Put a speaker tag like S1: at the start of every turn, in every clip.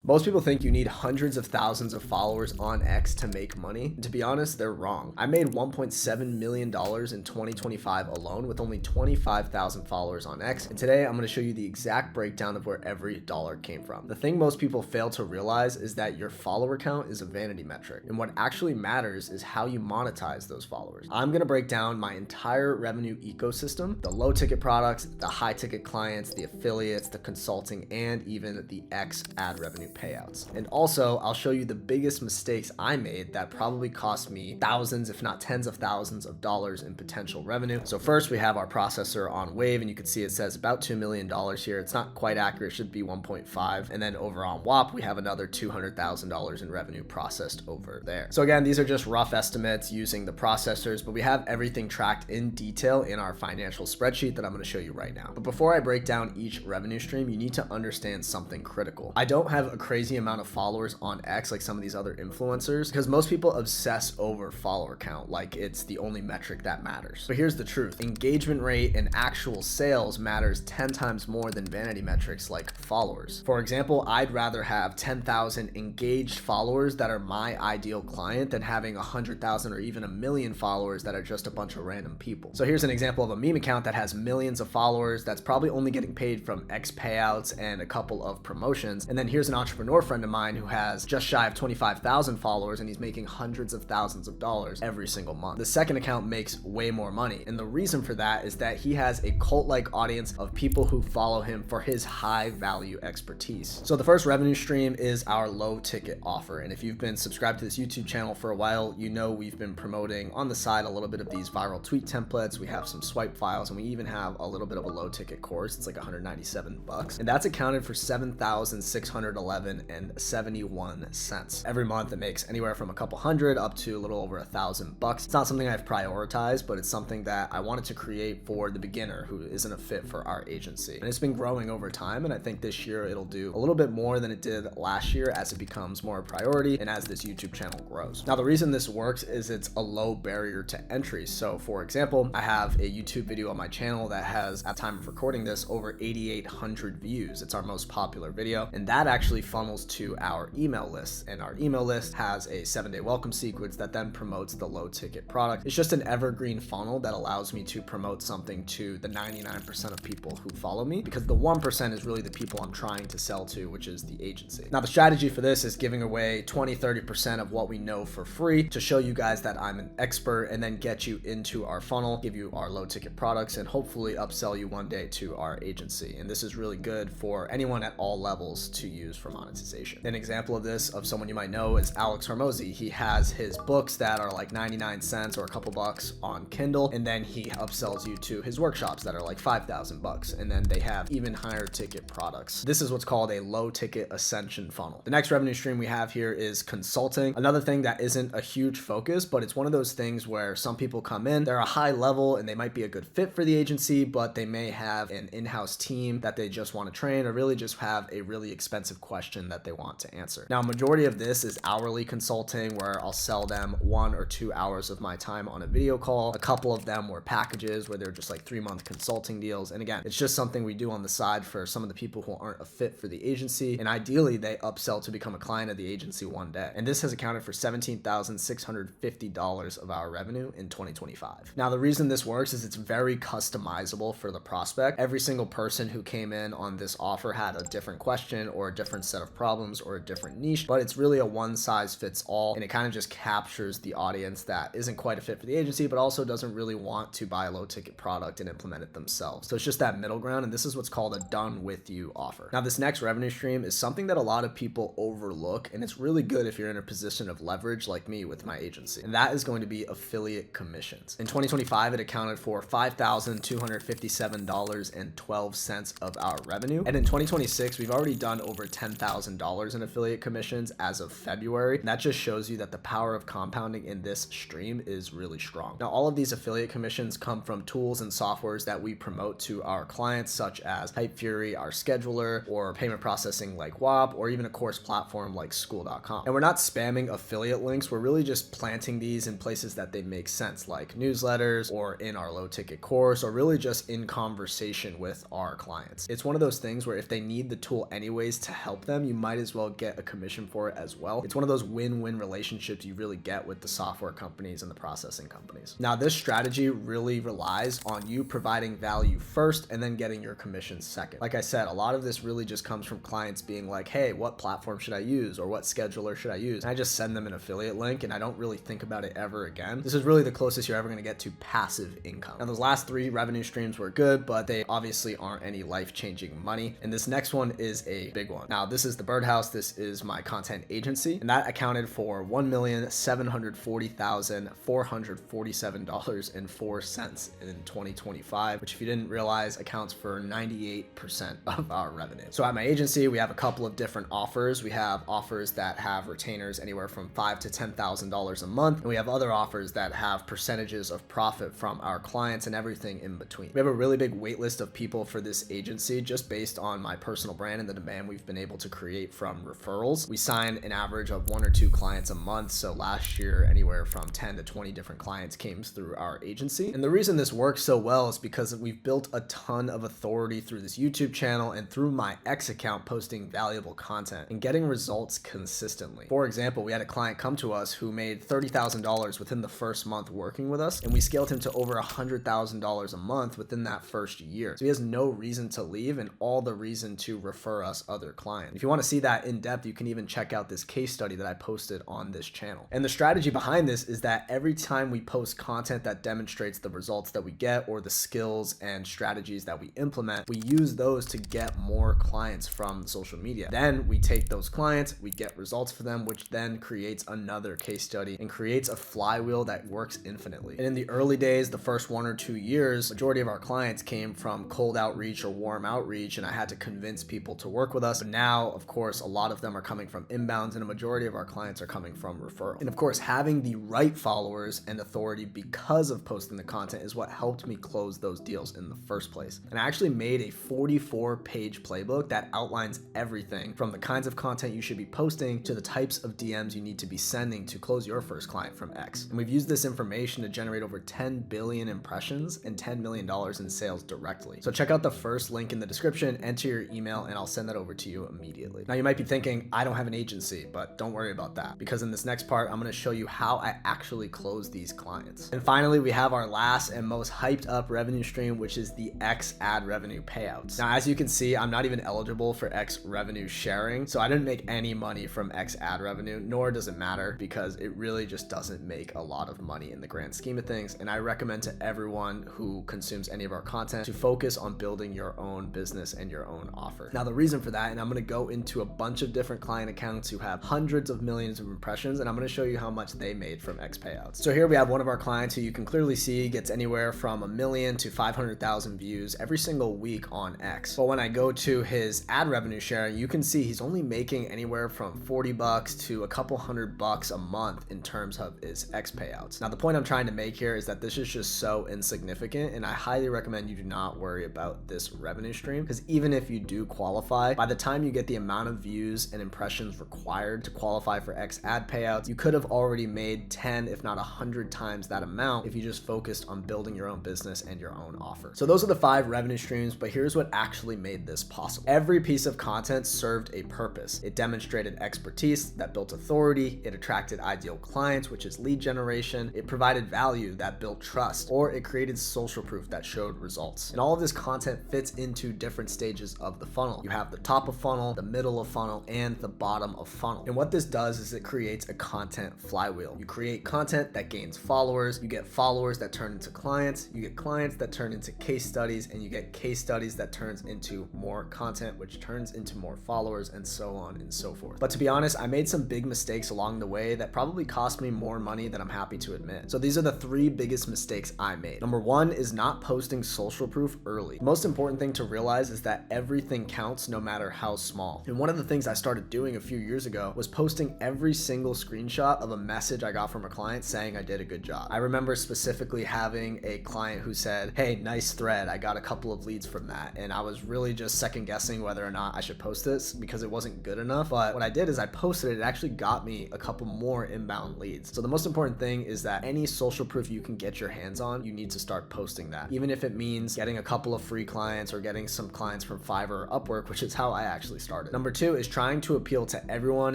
S1: Most people think you need hundreds of thousands of followers on X to make money. And to be honest, they're wrong. I made $1.7 million in 2025 alone with only 25,000 followers on X. And today I'm going to show you the exact breakdown of where every dollar came from. The thing most people fail to realize is that your follower count is a vanity metric. And what actually matters is how you monetize those followers. I'm going to break down my entire revenue ecosystem, the low ticket products, the high ticket clients, the affiliates, the consulting, and even the X ad revenue payouts. And also I'll show you the biggest mistakes I made that probably cost me thousands, if not tens of thousands of dollars in potential revenue. So first we have our processor on Wave, and you can see it says about $2 million here. It's not quite accurate, it should be 1.5. And then over on WAP, we have another $200,000 in revenue processed over there. So again, these are just rough estimates using the processors, but we have everything tracked in detail in our financial spreadsheet that I'm going to show you right now. But before I break down each revenue stream, you need to understand something critical. I don't have a crazy amount of followers on X like some of these other influencers, because most people obsess over follower count like it's the only metric that matters. But here's the truth. Engagement rate and actual sales matters 10 times more than vanity metrics like followers. For example, I'd rather have 10,000 engaged followers that are my ideal client than having 100,000 or even 1 million followers that are just a bunch of random people. So here's an example of a meme account that has millions of followers that's probably only getting paid from X payouts and a couple of promotions. And then here's an entrepreneur friend of mine who has just shy of 25,000 followers, and he's making hundreds of thousands of dollars every single month. The second account makes way more money. And the reason for that is that he has a cult-like audience of people who follow him for his high value expertise. So the first revenue stream is our low ticket offer. And if you've been subscribed to this YouTube channel for a while, you know we've been promoting on the side a little bit of these viral tweet templates. We have some swipe files, and we even have a little bit of a low ticket course. It's like $197. And that's accounted for $7,611.71. Every month it makes anywhere from a couple hundred up to a little over $1,000. It's not something I've prioritized, but it's something that I wanted to create for the beginner who isn't a fit for our agency. And it's been growing over time, and I think this year it'll do a little bit more than it did last year as it becomes more a priority and as this YouTube channel grows. Now, the reason this works is it's a low barrier to entry. So for example, I have a YouTube video on my channel that has, at time of recording this, over 8,800 views. It's our most popular video, and that actually funnels to our email list, and our email list has a 7-day welcome sequence that then promotes the low ticket product. It's just an evergreen funnel that allows me to promote something to the 99% of people who follow me, because the 1% is really the people I'm trying to sell to, which is the agency. Now, the strategy for this is giving away 20-30% of what we know for free to show you guys that I'm an expert, and then get you into our funnel, give you our low ticket products, and hopefully upsell you one day to our agency. And this is really good for anyone at all levels to use for monetization. An example of this, of someone you might know, is Alex Hormozy. He has his books that are like 99 cents or a couple bucks on Kindle, and then he upsells you to his workshops that are like 5,000 bucks, and then they have even higher ticket products. This is what's called a low ticket ascension funnel. The next revenue stream we have here is consulting. Another thing that isn't a huge focus, but it's one of those things where some people come in, they're a high level and they might be a good fit for the agency, but they may have an in-house team that they just want to train, or really just have a really expensive question that they want to answer. Now, majority of this is hourly consulting, where I'll sell them 1 or 2 hours of my time on a video call. A couple of them were packages where they're just like 3-month consulting deals. And again, it's just something we do on the side for some of the people who aren't a fit for the agency, and ideally they upsell to become a client of the agency one day. And this has accounted for $17,650 of our revenue in 2025. Now, the reason this works is it's very customizable for the prospect. Every single person who came in on this offer had a different question or a different set of problems or a different niche, but it's really a one size fits all, and it kind of just captures the audience that isn't quite a fit for the agency, but also doesn't really want to buy a low ticket product and implement it themselves. So it's just that middle ground, and this is what's called a done with you offer. Now, this next revenue stream is something that a lot of people overlook, and it's really good if you're in a position of leverage like me with my agency, and that is going to be affiliate commissions. In 2025, it accounted for $5,257.12 of our revenue, and in 2026, we've already done over $10,000 in affiliate commissions as of February, and that just shows you that the power of compounding in this stream is really strong. Now, all of these affiliate commissions come from tools and softwares that we promote to our clients, such as Hypefury, our scheduler, or payment processing like WAP, or even a course platform like school.com. And we're not spamming affiliate links, we're really just planting these in places that they make sense, like newsletters or in our low ticket course, or really just in conversation with our clients. It's one of those things where if they need the tool anyways to help them, them, you might as well get a commission for it as well. It's one of those win-win relationships you really get with the software companies and the processing companies. Now, this strategy really relies on you providing value first and then getting your commission second. Like I said, a lot of this really just comes from clients being like, hey, what platform should I use, or what scheduler should I use? And I just send them an affiliate link and I don't really think about it ever again. This is really the closest you're ever going to get to passive income. Now, those last 3 revenue streams were good, but they obviously aren't any life-changing money. And this next one is a big one. Now, this is the Birdhouse. This is my content agency, and that accounted for $1,740,447.04 in 2025, which, if you didn't realize, accounts for 98% of our revenue. So at my agency, we have a couple of different offers. We have offers that have retainers anywhere from $5,000 to $10,000 a month, and we have other offers that have percentages of profit from our clients and everything in between. We have a really big wait list of people for this agency just based on my personal brand and the demand we've been able to create from referrals. We sign an average of 1 or 2 clients a month. So last year, anywhere from 10 to 20 different clients came through our agency. And the reason this works so well is because we've built a ton of authority through this YouTube channel and through my X account, posting valuable content and getting results consistently. For example, we had a client come to us who made $30,000 within the first month working with us, and we scaled him to over $100,000 a month within that first year. So he has no reason to leave and all the reason to refer us other clients. If you want to see that in depth, you can even check out this case study that I posted on this channel. And the strategy behind this is that every time we post content that demonstrates the results that we get or the skills and strategies that we implement, we use those to get more clients from social media. Then we take those clients, we get results for them, which then creates another case study and creates a flywheel that works infinitely. And in the early days, the first 1 or 2 years, majority of our clients came from cold outreach or warm outreach, and I had to convince people to work with us. But now, of course, a lot of them are coming from inbounds, and a majority of our clients are coming from referral. And of course, having the right followers and authority because of posting the content is what helped me close those deals in the first place. And I actually made a 44-page playbook that outlines everything from the kinds of content you should be posting to the types of DMs you need to be sending to close your first client from X. And we've used this information to generate over 10 billion impressions and $10 million in sales directly. So check out the first link in the description, enter your email, and I'll send that over to you immediately. Now, you might be thinking, I don't have an agency, but don't worry about that, because in this next part, I'm going to show you how I actually close these clients. And finally, we have our last and most hyped up revenue stream, which is the X ad revenue payouts. Now, as you can see, I'm not even eligible for X revenue sharing, so I didn't make any money from X ad revenue, nor does it matter, because it really just doesn't make a lot of money in the grand scheme of things. And I recommend to everyone who consumes any of our content to focus on building your own business and your own offer. Now, the reason for that, and I'm going to go into a bunch of different client accounts who have hundreds of millions of impressions, and I'm going to show you how much they made from X payouts. So here we have one of our clients who you can clearly see gets anywhere from 1 million to 500,000 views every single week on X. But when I go to his ad revenue sharing, you can see he's only making anywhere from $40 to a couple $100 a month in terms of his X payouts. Now, the point I'm trying to make here is that this is just so insignificant, and I highly recommend you do not worry about this revenue stream, because even if you do qualify, by the time you get the amount of views and impressions required to qualify for X ad payouts, you could have already made 10, if not 100 times that amount if you just focused on building your own business and your own offer. So those are the 5 revenue streams, but here's what actually made this possible. Every piece of content served a purpose. It demonstrated expertise that built authority, it attracted ideal clients, which is lead generation, it provided value that built trust, or it created social proof that showed results. And all of this content fits into different stages of the funnel. You have the top of funnel, the middle of funnel, and the bottom of funnel. And what this does is it creates a content flywheel. You create content that gains followers, you get followers that turn into clients, you get clients that turn into case studies, and you get case studies that turns into more content, which turns into more followers, and so on and so forth. But to be honest, I made some big mistakes along the way that probably cost me more money than I'm happy to admit. So these are the 3 biggest mistakes I made. Number 1 is not posting social proof early. The most important thing to realize is that everything counts no matter how small. And one of the things I started doing a few years ago was posting every single screenshot of a message I got from a client saying I did a good job. I remember specifically having a client who said, hey, nice thread, I got a couple of leads from that. And I was really just second guessing whether or not I should post this because it wasn't good enough. But what I did is I posted it. It actually got me a couple more inbound leads. So the most important thing is that any social proof you can get your hands on, you need to start posting that. Even if it means getting a couple of free clients or getting some clients from Fiverr or Upwork, which is how I actually started. started. Number 2 is trying to appeal to everyone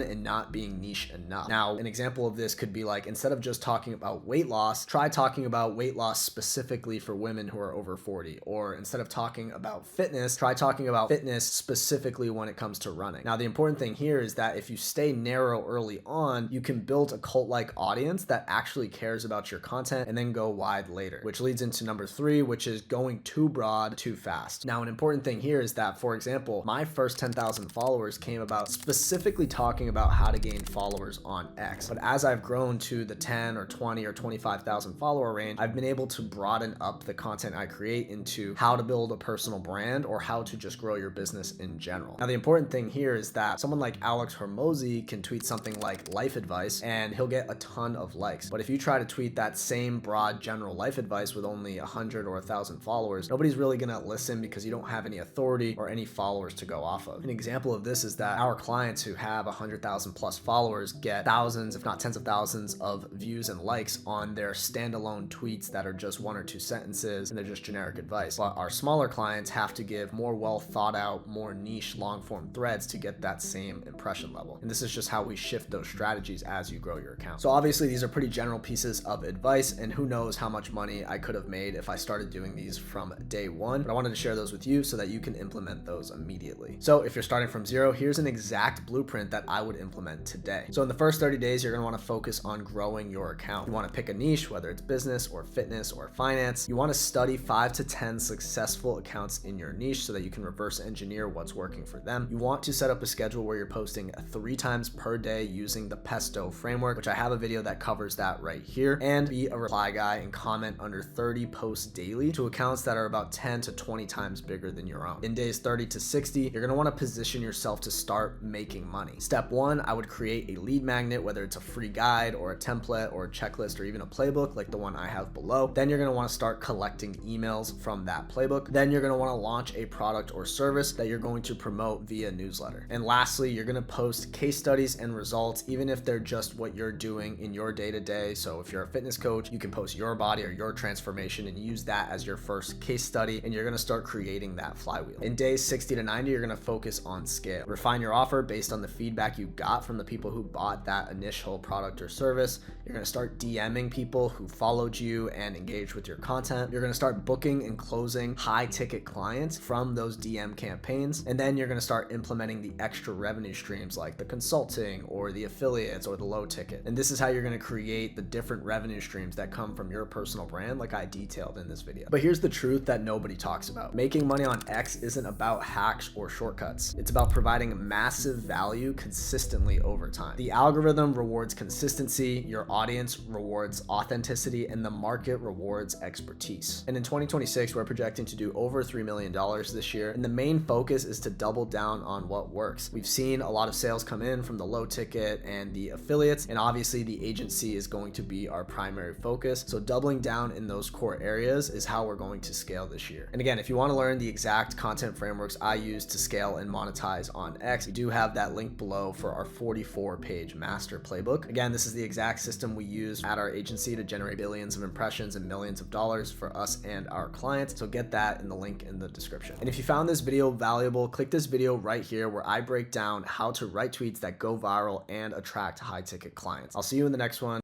S1: and not being niche enough. Now, an example of this could be like, instead of just talking about weight loss, try talking about weight loss specifically for women who are over 40. Or instead of talking about fitness, try talking about fitness specifically when it comes to running. Now, the important thing here is that if you stay narrow early on, you can build a cult-like audience that actually cares about your content and then go wide later, which leads into number 3, which is going too broad too fast. Now, an important thing here is that, for example, my first 10,000 followers came about specifically talking about how to gain followers on X. But as I've grown to the 10 or 20 or 25,000 follower range, I've been able to broaden up the content I create into how to build a personal brand or how to just grow your business in general. Now, the important thing here is that someone like Alex Hormozi can tweet something like life advice and he'll get a ton of likes. But if you try to tweet that same broad general life advice with only 100 or 1,000 followers, nobody's really gonna listen because you don't have any authority or any followers to go off of. An example of this is that our clients who have 100,000 plus followers get thousands, if not tens of thousands of views and likes on their standalone tweets that are just 1 or 2 sentences and they're just generic advice. But our smaller clients have to give more well thought out, more niche long form threads to get that same impression level. And this is just how we shift those strategies as you grow your account. So obviously these are pretty general pieces of advice, and who knows how much money I could have made if I started doing these from day one, but I wanted to share those with you so that you can implement those immediately. So if you're starting from zero, here's an exact blueprint that I would implement today. So in the first 30 days, you're gonna wanna focus on growing your account. You wanna pick a niche, whether it's business or fitness or finance. You wanna study 5 to 10 successful accounts in your niche so that you can reverse engineer what's working for them. You want to set up a schedule where you're posting 3 times per day using the Pesto framework, which I have a video that covers that right here, and be a reply guy and comment under 30 posts daily to accounts that are about 10 to 20 times bigger than your own. In days 30 to 60, you're gonna wanna position yourself to start making money. Step 1, I would create a lead magnet, whether it's a free guide or a template or a checklist or even a playbook like the one I have below. Then you're gonna wanna start collecting emails from that playbook. Then you're gonna wanna launch a product or service that you're going to promote via newsletter. And lastly, you're gonna post case studies and results, even if they're just what you're doing in your day-to-day. So if you're a fitness coach, you can post your body or your transformation and use that as your first case study, and you're gonna start creating that flywheel. In days 60 to 90, you're gonna focus on scale. Refine your offer based on the feedback you got from the people who bought that initial product or service. You're gonna start DMing people who followed you and engaged with your content. You're gonna start booking and closing high ticket clients from those DM campaigns. And then you're gonna start implementing the extra revenue streams like the consulting or the affiliates or the low ticket. And this is how you're gonna create the different revenue streams that come from your personal brand, like I detailed in this video. But here's the truth that nobody talks about. Making money on X isn't about hacks or shortcuts. It's about providing massive value consistently over time. The algorithm rewards consistency, your audience rewards authenticity, and the market rewards expertise. And in 2026, we're projecting to do over $3 million this year. And the main focus is to double down on what works. We've seen a lot of sales come in from the low ticket and the affiliates, and obviously the agency is going to be our primary focus. So doubling down in those core areas is how we're going to scale this year. And again, if you want to learn the exact content frameworks I use to scale and monetize on X, we do have that link below for our 44-page master playbook. Again, this is the exact system we use at our agency to generate billions of impressions and millions of dollars for us and our clients. So get that in the link in the description. And if you found this video valuable, click this video right here where I break down how to write tweets that go viral and attract high ticket clients. I'll see you in the next one.